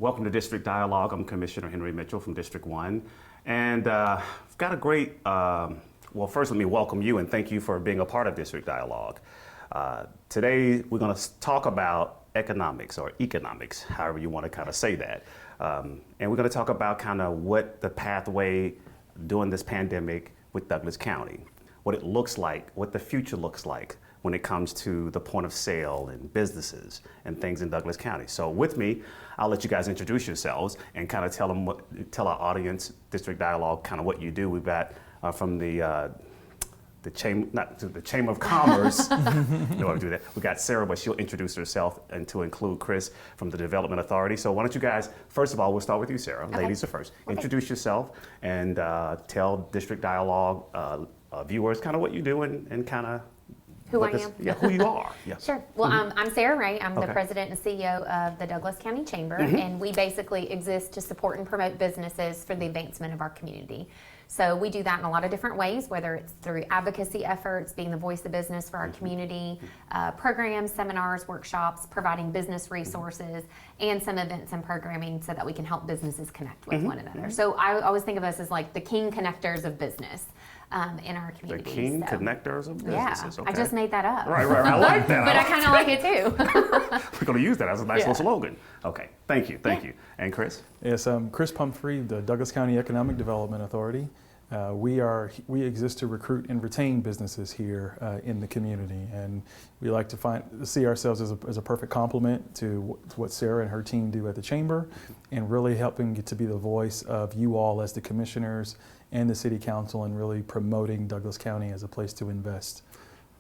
Welcome to District Dialogue. I'm Commissioner Henry Mitchell from District 1. And I've got a great, well, first let me welcome you and thank you for being a part of District Dialogue. Today we're going to talk about economics, or economics, however you want to kind of say that. And we're going to talk about kind of what the pathway during this pandemic with Douglas County, what it looks like, what the future looks like when it comes to the point of sale and businesses and things in Douglas County. So with me, I'll let you guys introduce yourselves and kind of tell our audience, District Dialogue, kind of what you do. We've got from the Chamber of Commerce. No, I do that. We got Sarah, but she'll introduce herself, and to include Chris from the Development Authority. So why don't you guys, first of all, we'll start with you, Sarah. Okay. Ladies are first. Okay. Introduce yourself and tell District Dialogue viewers kind of what you do and kind of who I am? Yeah, who you are. Yes. Sure. Well, I'm Sarah Ray. I'm the president and CEO of the Douglas County Chamber, and we basically exist to support and promote businesses for the advancement of our community. So we do that in a lot of different ways, whether it's through advocacy efforts, being the voice of business for our community, programs, seminars, workshops, providing business resources, and some events and programming so that we can help businesses connect with one another. So I always think of us as like the king connectors of business. In our community. The king connectors of businesses. Yeah, I just made that up. Right. I like that. But I kind of like it too. We're going to use that as a nice little slogan. Okay, thank you. And Chris? Yes, Chris Pumphrey, the Douglas County Economic Development Authority. We exist to recruit and retain businesses here in the community, and we like to see ourselves as a perfect complement to what Sarah and her team do at the Chamber, and really helping to be the voice of you all as the commissioners and the City Council, and really promoting Douglas County as a place to invest.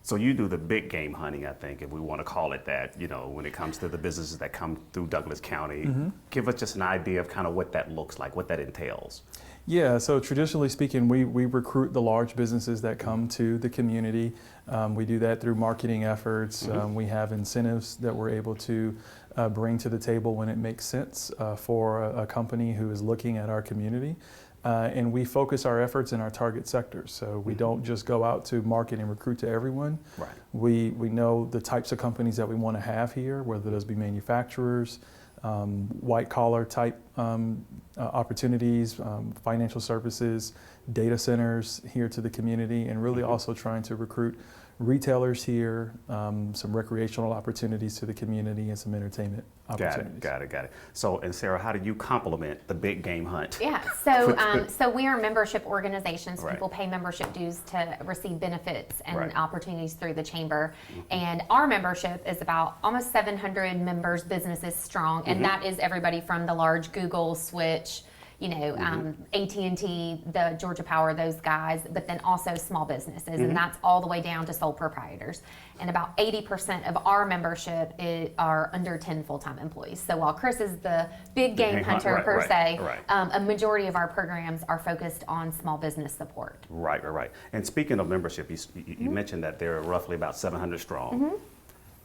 So you do the big game hunting, I think, if we want to call it that, when it comes to the businesses that come through Douglas County. Give us just an idea of kind of what that looks like, what that entails. Yeah, so traditionally speaking, we recruit the large businesses that come to the community. We do that through marketing efforts. We have incentives that we're able to bring to the table when it makes sense for a company who is looking at our community. And we focus our efforts in our target sectors. So we don't just go out to market and recruit to everyone. Right. We know the types of companies that we want to have here, whether those be manufacturers, white collar type opportunities, financial services, data centers here to the community, and really also trying to recruit retailers here, some recreational opportunities to the community, and some entertainment opportunities. Got it. So, and Sarah, how do you complement the big game hunt? Yeah, so we are membership organizations. So people pay membership dues to receive benefits and opportunities through the Chamber. And our membership is about almost 700 members, businesses strong, and that is everybody from the large Google, Switch, AT&T, the Georgia Power, those guys, but then also small businesses, and that's all the way down to sole proprietors. And about 80% of our membership are under 10 full-time employees. So while Chris is the big game hunter per se, a majority of our programs are focused on small business support. Right. And speaking of membership, you mentioned that there are roughly about 700 strong.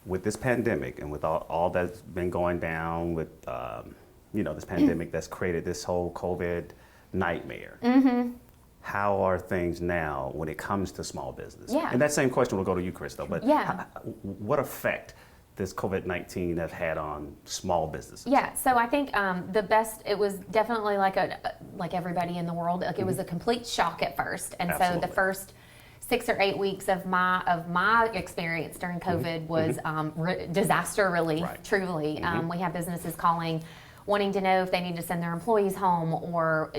With this pandemic and with all that's been going down with this pandemic that's created this whole COVID nightmare. How are things now when it comes to small business? Yeah. And that same question will go to you, Chris, though. But what effect this COVID-19 has had on small businesses? Yeah, so I think it was definitely like everybody in the world, it was a complete shock at first. And so the first 6 or 8 weeks of my experience during COVID was disaster relief, truly. We have businesses wanting to know if they need to send their employees home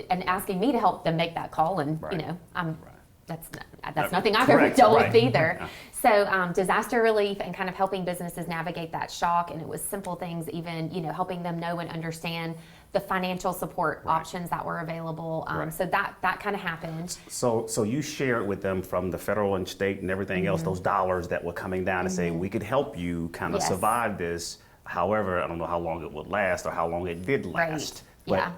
and asking me to help them make that call. And, that's nothing I've ever dealt with either. So disaster relief and kind of helping businesses navigate that shock. And it was simple things, even, helping them know and understand the financial support options that were available. So that kind of happened. So you shared with them from the federal and state and everything else, those dollars that were coming down and saying, we could help you kind of survive this. However, I don't know how long it would last or how long it did last. But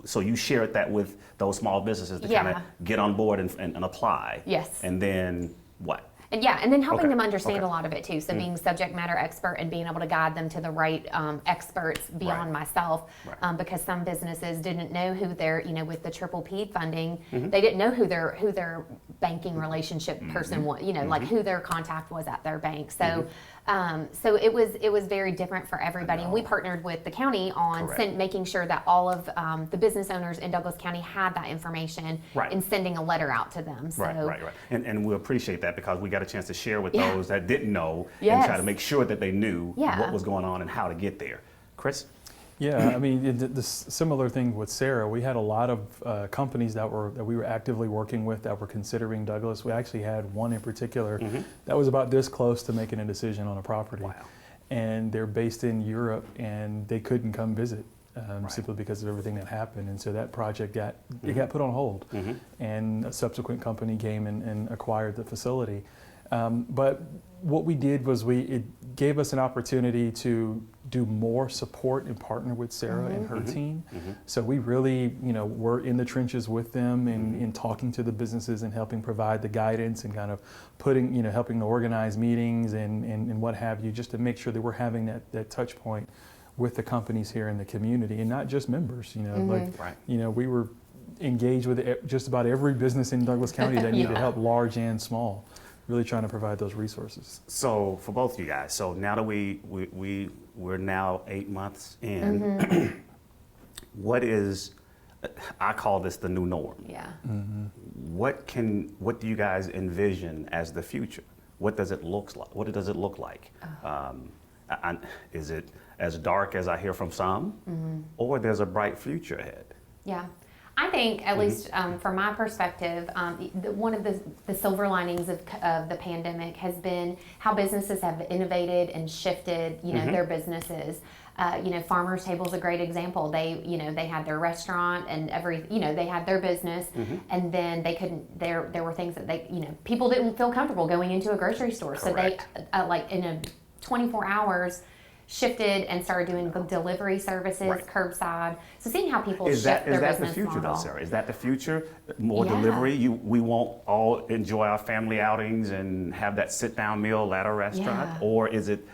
so you shared that with those small businesses to kind of get on board and apply. Yes. And then what? And then helping them understand a lot of it too. So being subject matter expert and being able to guide them to the right experts beyond myself, because some businesses didn't know who their, with the triple P funding, they didn't know who their banking relationship person, like who their contact was at their bank. So, so it was very different for everybody. And we partnered with the county on making sure that all of the business owners in Douglas County had that information and sending a letter out to them. So, right. And we appreciate that because we got a chance to share with those that didn't know and try to make sure that they knew what was going on and how to get there. Chris? Yeah, I mean, the similar thing with Sarah. We had a lot of companies that we were actively working with that were considering Douglas. We actually had one in particular that was about this close to making a decision on a property. Wow. And they're based in Europe, and they couldn't come visit simply because of everything that happened. And so that project got put on hold, and a subsequent company came and acquired the facility. But what we did was it gave us an opportunity to do more support and partner with Sarah and her team. So we really, were in the trenches with them in talking to the businesses and helping provide the guidance and kind of helping to organize meetings and what have you, just to make sure that we're having that touch point with the companies here in the community and not just members. We were engaged with just about every business in Douglas County that needed help, large and small. Really trying to provide those resources. So for both of you guys, so now that we're now 8 months in, what is, I call this the new norm. Yeah. What do you guys envision as the future? What does it look like? What does it look like? Is it as dark as I hear from some, or there's a bright future ahead? Yeah. I think, at least from my perspective, one of the silver linings of the pandemic has been how businesses have innovated and shifted, their businesses. Farmers Table is a great example. They had their restaurant and they had their business, and then they couldn't. There were things that people didn't feel comfortable going into a grocery store, Correct. so they in a 24 hours. Shifted and started doing delivery services, curbside. So seeing how people shift their business model. Is that the future though, Sarah? Is that the future? More delivery? We won't all enjoy our family outings and have that sit-down meal at a restaurant? Yeah. Or is it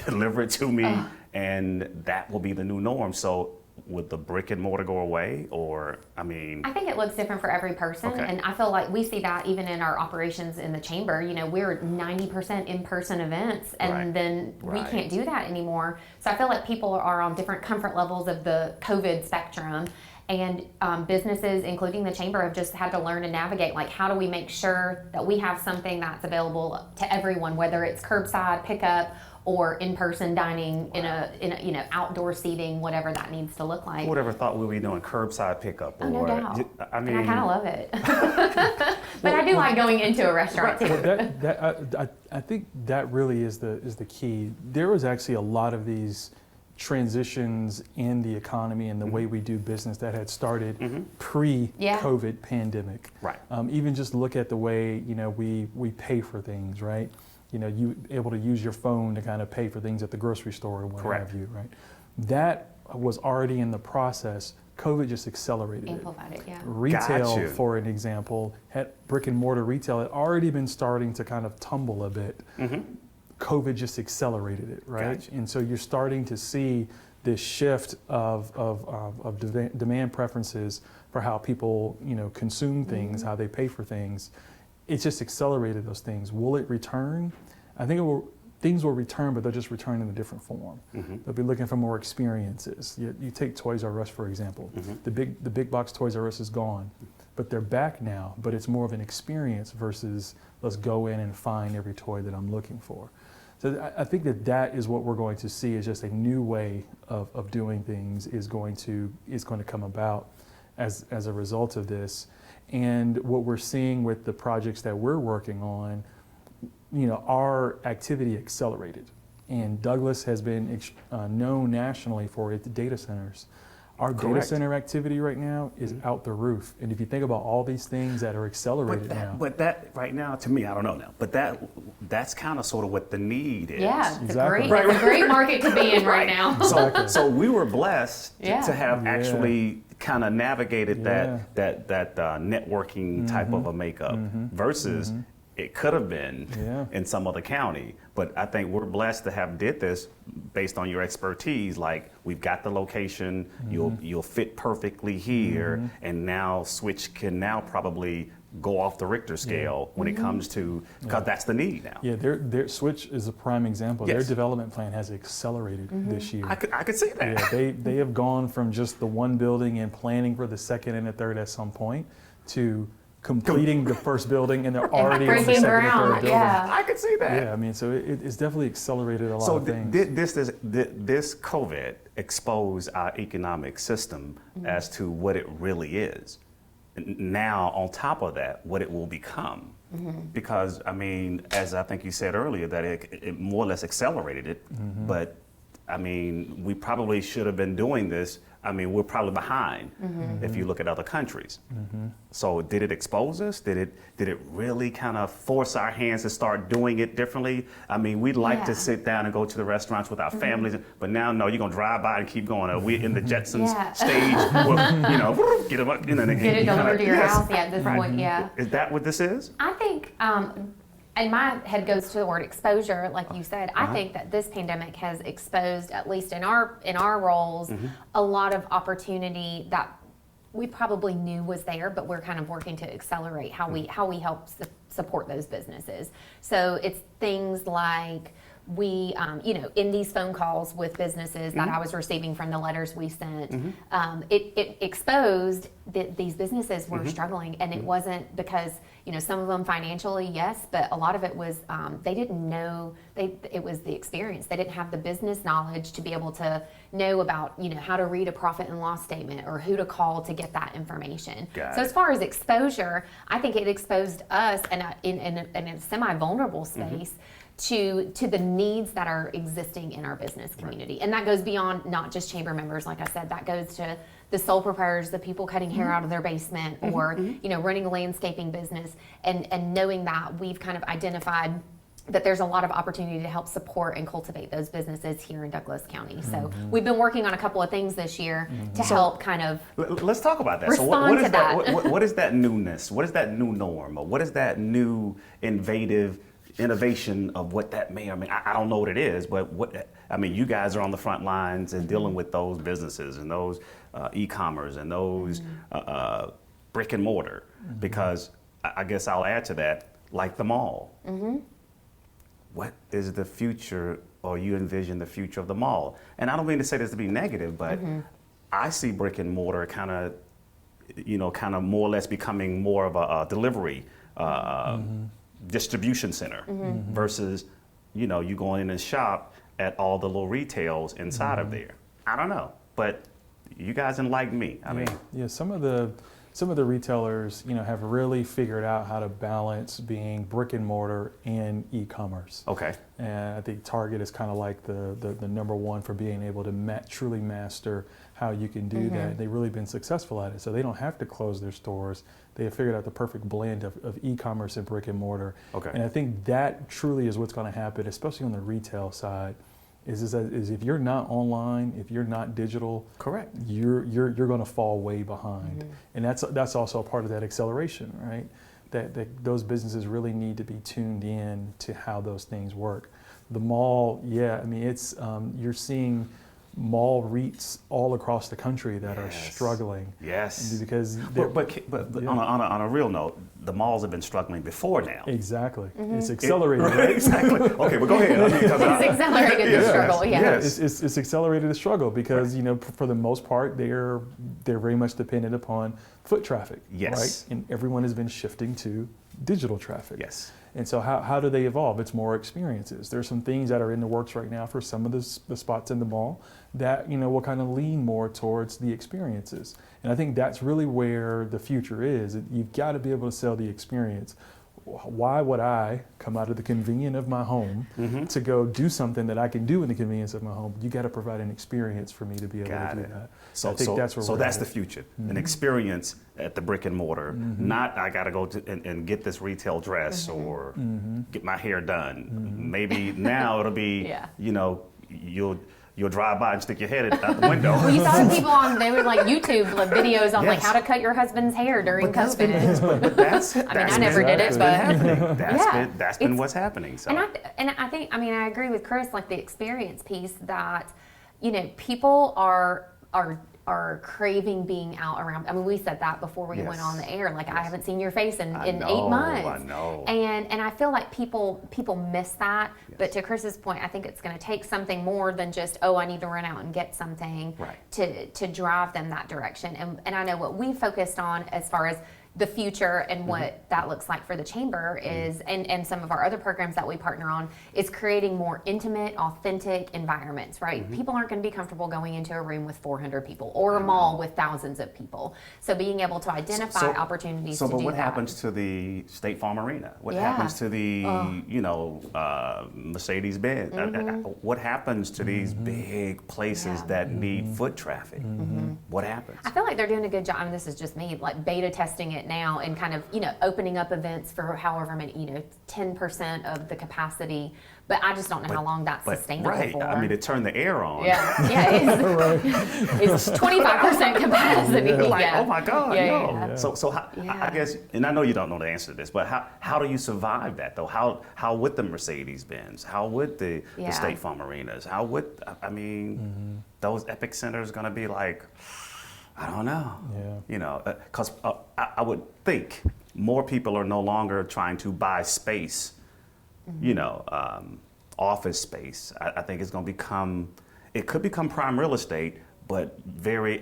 deliver it to me and that will be the new norm? So would the brick and mortar go away, or I think it looks different for every person, and I feel like we see that even in our operations in the chamber. We're 90% in-person events, and then we can't do that anymore. So I feel like people are on different comfort levels of the COVID spectrum, and businesses, including the chamber, have just had to learn to navigate. Like, how do we make sure that we have something that's available to everyone, whether it's curbside pickup or in-person dining in a outdoor seating, whatever that needs to look like. Who would ever thought we'd be doing curbside pickup? Oh, no doubt. And I kind of love it. But I do like going into a restaurant too. I think that really is the key. There was actually a lot of these transitions in the economy and the way we do business that had started pre-COVID pandemic. Right. Even just look at the way we pay for things, right? You able to use your phone to kind of pay for things at the grocery store and what have you, right? That was already in the process. COVID just accelerated Amplified it, yeah. Retail, for an example, had brick and mortar retail had already been starting to kind of tumble a bit. COVID just accelerated it, right? Gotcha. And so you're starting to see this shift of demand preferences for how people consume things, how they pay for things. It's just accelerated those things. Will it return? I think things will return, but they'll just return in a different form. They'll be looking for more experiences. You take Toys R Us, for example. The big box Toys R Us is gone, but they're back now, but it's more of an experience versus let's go in and find every toy that I'm looking for. So I think that is what we're going to see, is just a new way of doing things is going to come about as a result of this. And what we're seeing with the projects that we're working on, our activity accelerated. And Douglas has been known nationally for its data centers. Our data center activity right now is out the roof. And if you think about all these things that are accelerated now. But that right now, to me, I don't know now, but that's kind of sort of what the need is. Yeah, it's Exactly. a great market to be in right now. So we were blessed to have actually kind of navigated that networking type of a makeup versus it could have been in some other county. But I think we're blessed to have did this based on your expertise. Like, we've got the location, you'll fit perfectly here, and now Switch can now probably go off the Richter scale when it comes to, because that's the need now. Yeah, their Switch is a prime example. Their Yes. development plan has accelerated this year. I could see that. Yeah, they have gone from just the one building and planning for the second and the third at some point to completing the first building, and they're already in the breaking second and third ground, building. yeah. I could see that. Yeah, I mean, so it's definitely accelerated a lot So of things. this COVID exposed our economic system as to what it really is. Now, on top of that, what it will become. Because, I mean, as I think you said earlier, that it more or less accelerated it. But, I mean, we probably should have been doing this. I mean, we're probably behind if you look at other countries. So did it expose us? Did it really kind of force our hands to start doing it differently? I mean, we'd like to Yeah. sit down and go to the restaurants with our families, but now, no, you're going to drive by and keep going. We're in the Jetsons Yeah. stage, well, you know, get them up. Get it delivered to your house, yeah, at this point, yeah. Is that what this is? I think, and my head goes to the word exposure, like you said. I think that this pandemic has exposed, at least in our roles, a lot of opportunity that we probably knew was there, but we're kind of working to accelerate how we help support those businesses. So it's things like we, in these phone calls with businesses that I was receiving from the letters we sent, it exposed that these businesses were struggling, and it wasn't because, some of them financially, yes, but a lot of it was they didn't know, it was the experience. They didn't have the business knowledge to be able to know about, how to read a profit and loss statement or who to call to get that information. Got So it. as far as exposure, I think it exposed us in a semi-vulnerable space to the needs that are existing in our business community. And that goes beyond not just chamber members, like I said, that goes to the sole proprietors, the people cutting hair out of their basement, or running a landscaping business, and knowing that we've kind of identified that there's a lot of opportunity to help support and cultivate those businesses here in Douglas County. So we've been working on a couple of things this year to help kind of Let's talk about that. Respond what to is that. What is that newness? What is that new norm? Or what is that new innovative innovation of what that may or may? I don't know what it is, but you guys are on the front lines and dealing with those businesses and those e-commerce and those brick and mortar. Because I guess I'll add to that, like the mall. What is the future, or you envision the future of the mall? And I don't mean to say this to be negative, but I see brick and mortar kind of more or less becoming more of a delivery distribution center versus, you going in and shop at all the little retails inside of there. I don't know, but you guys enlighten me. I mean, some of the retailers, have really figured out how to balance being brick and mortar and e-commerce. okay. And I think Target is kind of like the number one for being able to truly master how you can do that. They've really been successful at it, so they don't have to close their stores. They have figured out the perfect blend of e-commerce and brick and mortar. Okay. And I think that truly is what's going to happen, especially on the retail side. Is if you're not online, if you're not digital, Correct. you're going to fall way behind. And that's also a part of that acceleration, right? That those businesses really need to be tuned in to how those things work. The mall, it's you're seeing mall REITs all across the country that are Yes. struggling. Yes. Because But Yeah. on a real note, the malls have been struggling before now. exactly, it's accelerated, Right, right? exactly. Okay, but go ahead. I mean, 'cause I- it's accelerated the struggle. Yeah. Yes. It's accelerated the struggle because for the most part they're very much dependent upon foot traffic, Yes. right? And everyone has been shifting to digital traffic. Yes. And so how do they evolve? It's more experiences. There's some things that are in the works right now for some of the spots in the mall that will kind of lean more towards the experiences. And I think that's really where the future is. You've got to be able to sell the experience. Why would I come out of the convenience of my home to go do something that I can do in the convenience of my home? You got to provide an experience for me to be able Got to do it. that. So I think that's where we're that's at. the future, an experience at the brick and mortar. Not I got to go and get this retail dress or get my hair done. Maybe now it'll be Yeah. you'll drive by and stick your head out the window. Well, you saw the people they were like YouTube videos on like how to cut your husband's hair during COVID. But that's I never did it, that's but- been happening. Yeah, That's been it's- what's happening. So And I think, I agree with Chris, like the experience piece that, people are are craving being out around. I mean, we said that before we went on the air. Like, I haven't seen your face in 8 months. I know. And I feel like people miss that. But to Chris's point, I think it's going to take something more than just, I need to run out and get something to drive them that direction. And I know what we focused on as far as the future and what that looks like for the chamber is, and some of our other programs that we partner on, is creating more intimate, authentic environments, right? People aren't going to be comfortable going into a room with 400 people or a mall with thousands of people. So being able to identify opportunities to do that. So, but what happens to the State Farm Arena? What happens to the, Mercedes-Benz? What happens to these big places that need foot traffic? What happens? I feel like they're doing a good job. I mean, this is just me, like beta testing it now and kind of, opening up events for however many, 10% of the capacity. But I just don't know how long that's sustainable for. I mean, to turn the air on. It's 25% capacity. Oh my God, So I guess, and I know you don't know the answer to this, but how do you survive that though? How would the Mercedes-Benz? How would the State Farm Arenas? How would, those Epic Centers gonna be like, I don't know. Because I would think more people are no longer trying to buy space, office space. I think it's going to it could become prime real estate, but we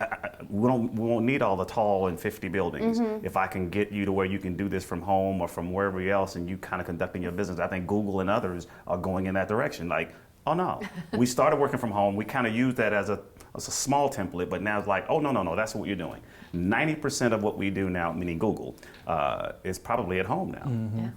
won't need all the tall and 50 buildings. If I can get you to where you can do this from home or from wherever else and you kind of conducting your business, I think Google and others are going in that direction. Like, oh no, we started working from home. We kind of used that as a small template, but now it's like, oh no, that's what you're doing. 90% of what we do now, meaning Google, is probably at home now.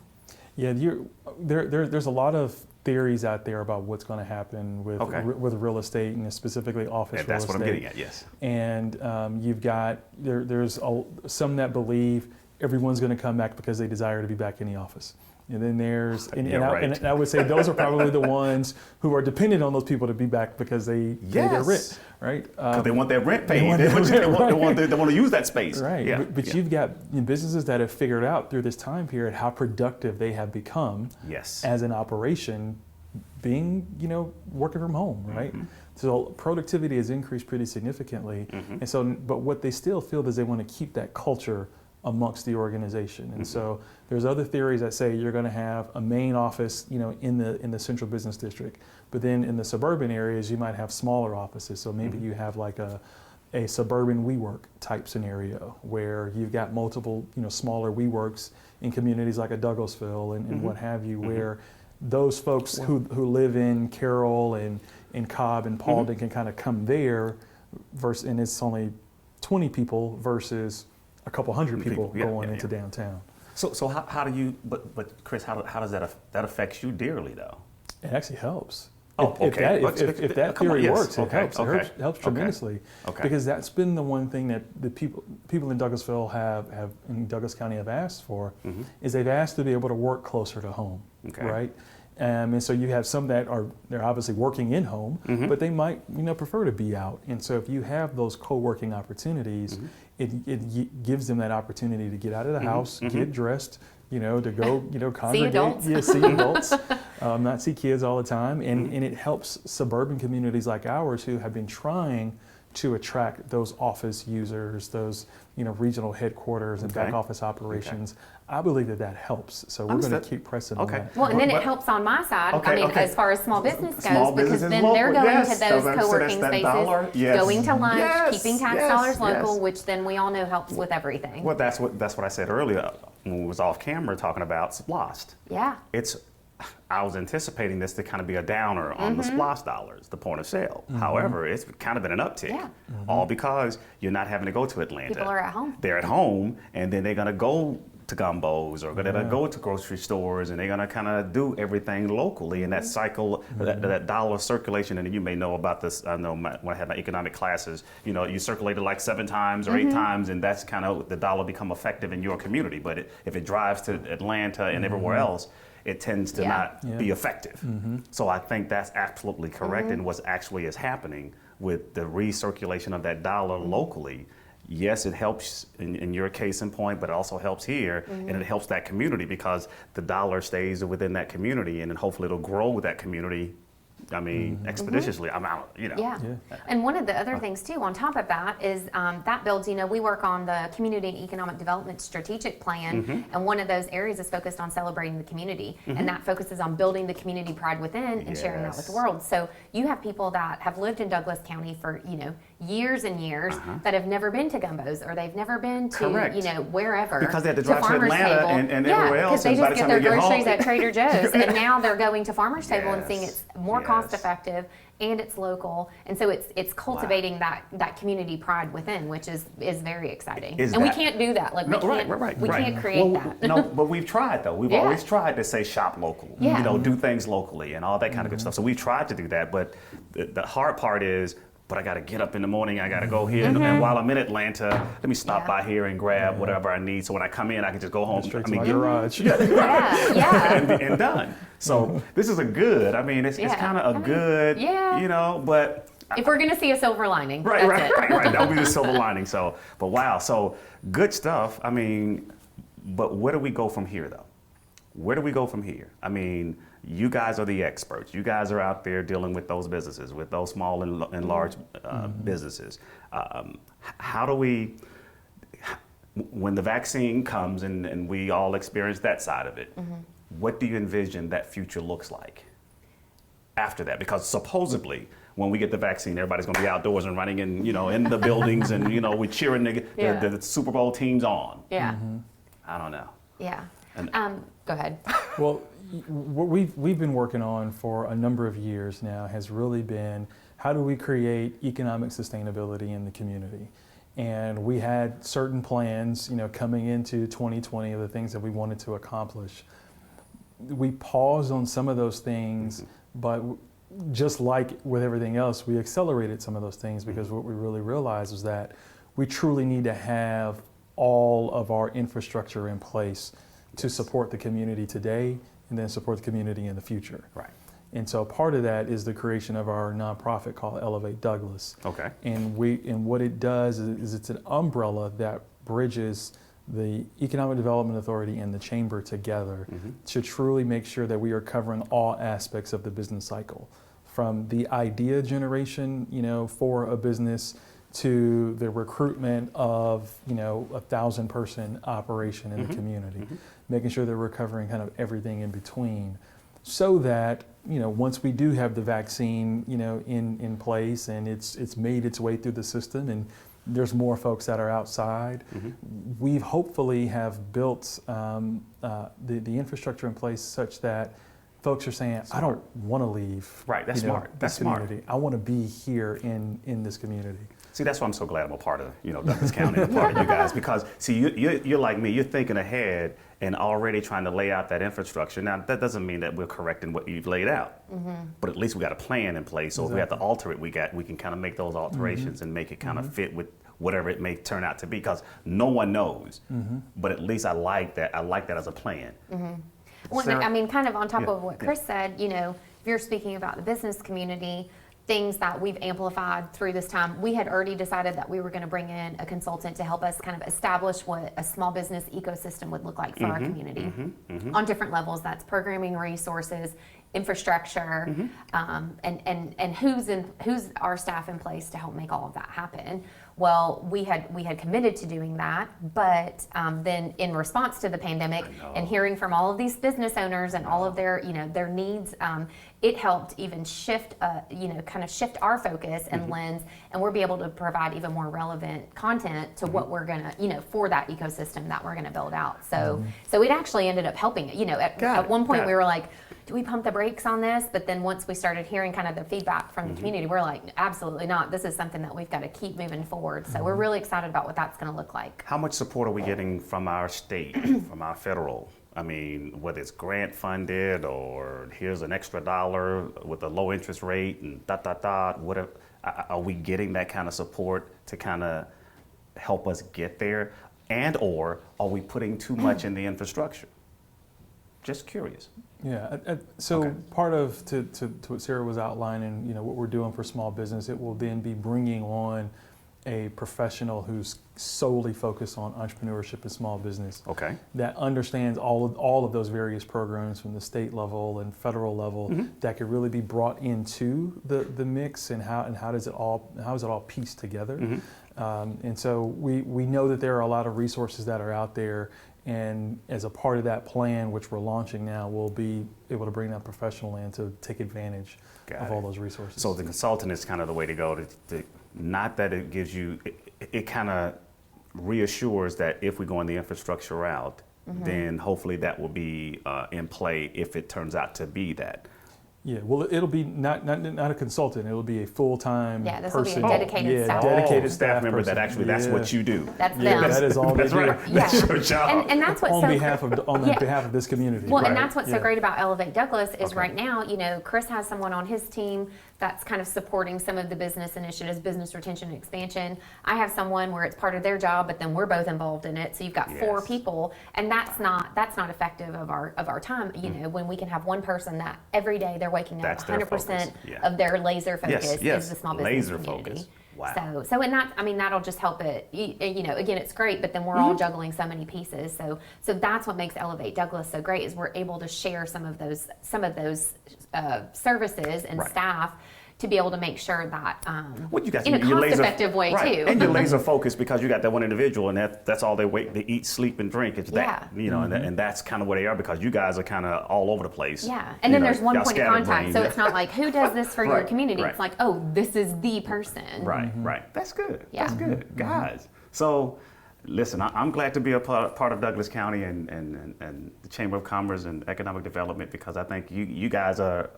There's a lot of theories out there about what's going to happen with real estate and specifically office real estate. That's what I'm getting at, yes. And you've got, there's some that believe everyone's going to come back because they desire to be back in the office. And then there's, and I would say those are probably the ones who are dependent on those people to be back because they pay their rent, right? Because they want their rent paid. They want to use that space. Right. Yeah. But you've got businesses that have figured out through this time period how productive they have become as an operation, being, working from home, right? So productivity has increased pretty significantly. And so, but what they still feel is they want to keep that culture amongst the organization. And so there's other theories that say you're going to have a main office, in the central business district, but then in the suburban areas you might have smaller offices. So maybe you have like a suburban WeWork type scenario where you've got multiple, smaller WeWorks in communities like a Douglasville and what have you, where those folks who live in Carroll and Cobb and Paulding can kind of come there and it's only 20 people versus a couple hundred people going into downtown. So how do you? But Chris, how does that affects you dearly though? It actually helps. If that theory works, it helps. It helps tremendously because that's been the one thing that the people in Douglasville have in Douglas County have asked for is they've asked to be able to work closer to home, right? And so you have some that they're obviously working in home, but they might prefer to be out. And so if you have those co-working opportunities, it gives them that opportunity to get out of the house, get dressed, to go congregate, see adults, not see kids all the time, and it helps suburban communities like ours who have been trying to attract those office users, those regional headquarters and back office operations. I believe that helps. So we're going to keep pressing on that. Well, and then it helps on my side. As far as small business goes, because then they're going to those co-working spaces, going to lunch, keeping tax dollars local, which then we all know helps with everything. Well, that's what I said earlier when we was off camera talking about SPLOST. Yeah. I was anticipating this to kind of be a downer on the SPLOST dollars, the point of sale. However, it's kind of been an uptick, all because you're not having to go to Atlanta. People are at home. They're at home, and then they're going to go to Gumbos or going to go to grocery stores, and they're going to kind of do everything locally. And that cycle, that dollar circulation, and you may know about this. I know when I had my economic classes, you circulated like 7 times or 8 times, and that's kind of the dollar become effective in your community. But if it drives to Atlanta and everywhere else, it tends to not be effective. So I think that's absolutely correct. And what's actually is happening with the recirculation of that dollar locally, yes, it helps in your case in point, but it also helps here, and it helps that community because the dollar stays within that community, and then hopefully it'll grow with that community I mean, expeditiously. I'm out, you know. Yeah. Yeah. And one of the other things too, on top of that, is that builds, we work on the Community and Economic Development Strategic Plan, and one of those areas is focused on celebrating the community, and that focuses on building the community pride within and sharing that with the Yes. world. So you have people that have lived in Douglas County for, years and years that have never been to Gumbo's, or they've never been to, Correct. Wherever. Because they had to drive to Farmer's Atlanta Table. and Yeah, everywhere else, because they and by just the get time their they get groceries home- at Trader Joe's, and now they're going to Farmer's Table and seeing Yes. it's more Yes. cost effective and it's local, and so it's cultivating that community pride within, which is very exciting. Is and we that- can't do that. Like No, we can't right. we can't create Well, that. No, but we've tried though. We've Yeah. always tried to say shop local. Yeah. Do things locally and all that kind of good stuff. So we've tried to do that, but the hard part is, but I got to get up in the morning. I got to go here, and while I'm in Atlanta, let me stop Yeah. by here and grab whatever I need. So when I come in, I can just go home. Straight I to my mean, garage. Yeah. and done. So this is a good. I mean, it's Yeah. kind of a good. Yeah. But If we're gonna see a silver lining, Right. that's it. That would be the silver lining. So, but wow, so good stuff. I mean, but where do we go from here, though? Where do we go from here? I mean, you guys are the experts. You guys are out there dealing with those businesses, with those small and large businesses. How do we, when the vaccine comes and we all experience that side of it, what do you envision that future looks like after that? Because supposedly, when we get the vaccine, everybody's going to be outdoors and running in, in the buildings, and we're cheering the Super Bowl teams on. Yeah. I don't know. Yeah. And- Go ahead. Well, what we've been working on for a number of years now has really been, how do we create economic sustainability in the community? And we had certain plans, coming into 2020 of the things that we wanted to accomplish. We paused on some of those things, but just like with everything else, we accelerated some of those things because what we really realized was that we truly need to have all of our infrastructure in place to support the community today and then support the community in the future. Right. And so part of that is the creation of our nonprofit called Elevate Douglas. Okay. And what it does is it's an umbrella that bridges the Economic Development Authority and the Chamber together to truly make sure that we are covering all aspects of the business cycle, from the idea generation, for a business, to the recruitment of, 1,000-person operation in the community, making sure that we're covering kind of everything in between, so that, once we do have the vaccine, in place and it's made its way through the system and there's more folks that are outside, we hopefully have built the infrastructure in place such that folks are saying, I don't want to leave. Right, that's smart. This That's smart. community. I want to be here in this community. See, that's why I'm so glad I'm a part of, Douglas County, and a part of you guys, because see, you're like me, you're thinking ahead and already trying to lay out that infrastructure. Now, that doesn't mean that we're correcting what you've laid out, but at least we got a plan in place. So if we have to alter it, we can kind of make those alterations and make it kind of fit with whatever it may turn out to be, because no one knows. But at least I like that. I like that as a plan. Well, Sarah? I mean, kind of on top Yeah, of what Chris said, if you're speaking about the business community, things that we've amplified through this time, we had already decided that we were going to bring in a consultant to help us kind of establish what a small business ecosystem would look like for our community on different levels. That's programming, resources, infrastructure, and who's our staff in place to help make all of that happen. Well, we had committed to doing that, but then in response to the pandemic and hearing from all of these business owners and all of their their needs, it helped even shift kind of shift our focus and lens, and we'll be able to provide even more relevant content to what we're gonna for that ecosystem that we're gonna build out. So it actually ended up helping. At one point we were like, do we pump the brakes on this? But then once we started hearing kind of the feedback from the community, we're like, absolutely not. This is something that we've got to keep moving forward. So we're really excited about what that's going to look like. How much support are we getting from our state, from our federal? I mean, whether it's grant funded or here's an extra $1 with a low interest rate and whatever. Are we getting that kind of support to kind of help us get there? And or are we putting too much in the infrastructure? Just curious. Yeah, so Okay. part of to what Sarah was outlining, what we're doing for small business, it will then be bringing on a professional who's solely focused on entrepreneurship and small business. Okay. That understands all of those various programs from the state level and federal level that could really be brought into the mix, and how is it all pieced together. And so we know that there are a lot of resources that are out there, and as a part of that plan, which we're launching now, we'll be able to bring that professional in to take advantage of all those resources. So the consultant is kind of the way to go. Not that it gives you, it kind of reassures that if we go in the infrastructure route, then hopefully that will be in play if it turns out to be that. Yeah, well, it'll be not a consultant. It'll be a full-time Yeah, this will be a person. dedicated staff. dedicated staff member person. that actually that's what you do. That's Yeah, them. that is all That's they do. right. That's Yeah. your job. And that's what's On so behalf Yeah. of this community. Well, and Right. that's what's so Yeah. great about Elevate Douglas is Okay. right now, Chris has someone on his team that's kind of supporting some of the business initiatives, business retention and expansion. I have someone where it's part of their job, but then we're both involved in it. So you've got 4 Yes. people, and that's not effective of our time. When we can have one person that every day they're waking up That's their 100% focus. Yeah. of their laser focus Yes, is the small business laser community. focus. Wow. So and that, that'll just help it. Again, it's great, but then we're all juggling so many pieces. So that's what makes Elevate Douglas so great is we're able to share some of those services and Right. staff to be able to make sure that Well, you got in a you're laser- cost-effective way right. too. And you're laser focused because you got that one individual, and that's all they eat, sleep, and drink. It's that, and that's kind of where they are because you guys are kind of all over the place. Yeah, and then there's one y'all point of contact, scatterbrained. so it's not like who does this for your Right, community. right. It's like, oh, this is the person. Right, right. That's good. Yeah. That's good, guys. So, listen, I'm glad to be a part of Douglas County and the Chamber of Commerce and Economic Development because I think you guys are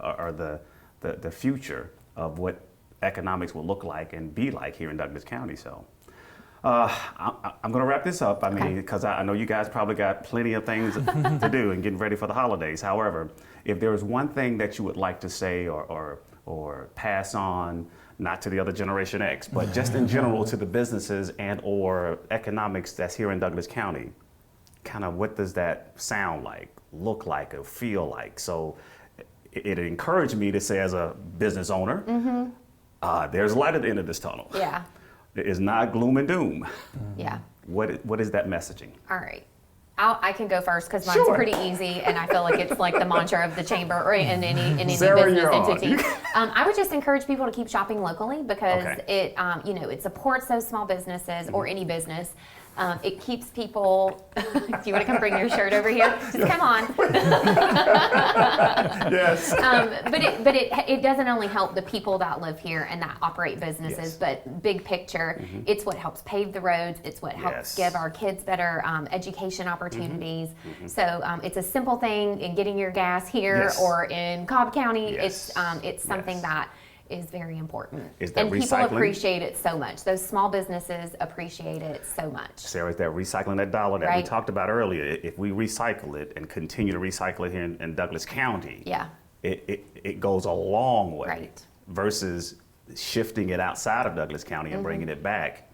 the future of what economics will look like and be like here in Douglas County. So, I'm going to wrap this up. I mean, because I know you guys probably got plenty of things to do and getting ready for the holidays. However, if there is one thing that you would like to say or pass on, not to the other Generation X, but just in general to the businesses and or economics that's here in Douglas County, kind of what does that sound like, look like, or feel like? So it encouraged me to say as a business owner, there's light at the end of this tunnel. Yeah, It's not gloom and doom. yeah. What is that messaging? All right. I can go first because mine's Sure. pretty easy, and I feel like it's like the mantra of the chamber or in any Sarah, business you're on. entity. I would just encourage people to keep shopping locally because Okay. it supports those small businesses or any business. It keeps people. Do you want to come bring your shirt over here? Just come on. Yes. But it doesn't only help the people that live here and that operate businesses, Yes. but big picture, it's what helps pave the roads. It's what helps Yes. give our kids better education opportunities. So it's a simple thing in getting your gas here Yes. or in Cobb County. Yes. It's something Yes. that is very important. Is that and people recycling? appreciate it so much. Those small businesses appreciate it so much. Sarah, is that recycling that dollar that we Right. talked about earlier? If we recycle it and continue to recycle it here in Douglas County, Yeah. it goes a long way Right. versus shifting it outside of Douglas County and bringing it back.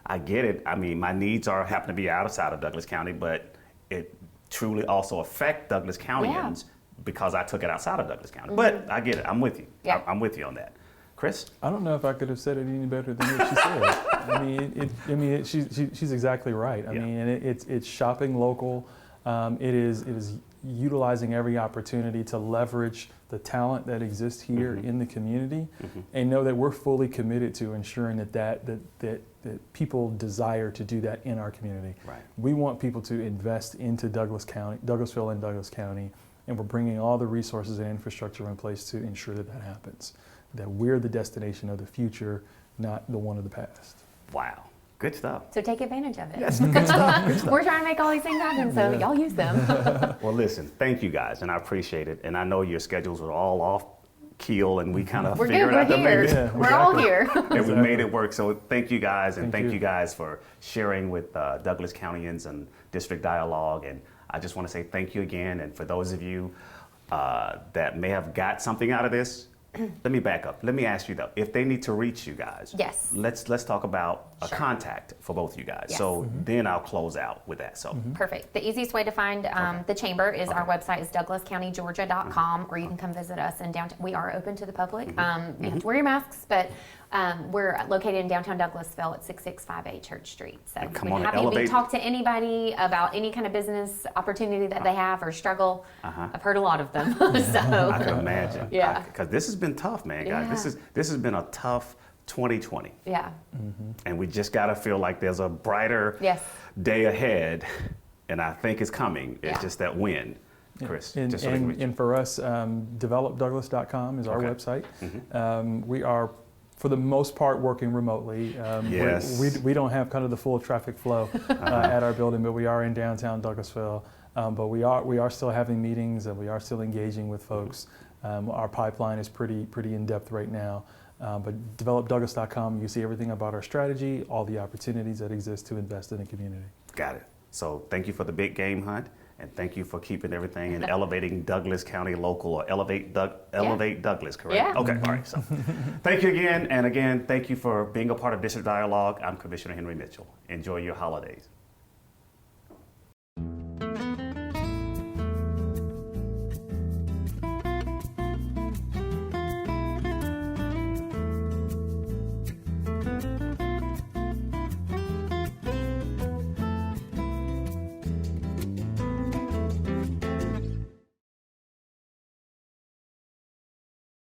I get it. I mean, my needs happen to be outside of Douglas County, but it truly also affect Douglas Countyans because I took it outside of Douglas County. But I get it. I'm with you. Yeah. I'm with you on that. Chris? I don't know if I could have said it any better than what she said. She's exactly right. I Yeah. mean, it's shopping local. It is utilizing every opportunity to leverage the talent that exists here in the community, and know that we're fully committed to ensuring that people desire to do that in our community. Right. We want people to invest into Douglasville and Douglas County, and we're bringing all the resources and infrastructure in place to ensure that happens. That we're the destination of the future, not the one of the past. Wow. Good stuff. So take advantage of it. Yes, good stuff. Good stuff. We're trying to make all these things happen, so y'all use them. Well, listen, thank you guys, and I appreciate it. And I know your schedules were all off keel, and we kind of We're figured good. out We're the here. maybe. Yeah, We're all here. And we made it work. So thank you guys, and Thank thank you. you guys for sharing with Douglas Countyans and District Dialogue. And I just want to say thank you again. And for those of you that may have got something out of this, let me back up. Let me ask you though, if they need to reach you guys, Yes. let's talk about a Sure. contact for both of you guys. Yes. So then I'll close out with that. So Perfect. The easiest way to find the chamber is our website is douglascountygeorgia.com, or you can come visit us in downtown. We are open to the public. You have to wear your masks, but we're located in downtown Douglasville at 6658 Church Street. So And come we'd on and have you elevate- talk to anybody about any kind of business opportunity that they have or struggle. I've heard a lot of them. So I can imagine. Yeah. Because this has been tough, man, guys. Yeah. This has been a tough 2020. yeah. And we just got to feel like there's a brighter Yes. day ahead. And I think it's coming. It's Yeah. just that when, Chris. And, just so they can reach- and for us, developdouglas.com is our Okay. website. We are, for the most part, working remotely. Yes. We don't have kind of the full traffic flow at our building, but we are in downtown Douglasville. But we are still having meetings, and we are still engaging with folks. Our pipeline is pretty in depth right now. But developdouglas.com, you see everything about our strategy, all the opportunities that exist to invest in the community. Got it. So thank you for the big game hunt, and thank you for keeping everything and elevating Douglas County local, or elevate Douglas, correct? Yeah. Okay, all right. So thank you again, and again, thank you for being a part of District Dialogue. I'm Commissioner Henry Mitchell. Enjoy your holidays.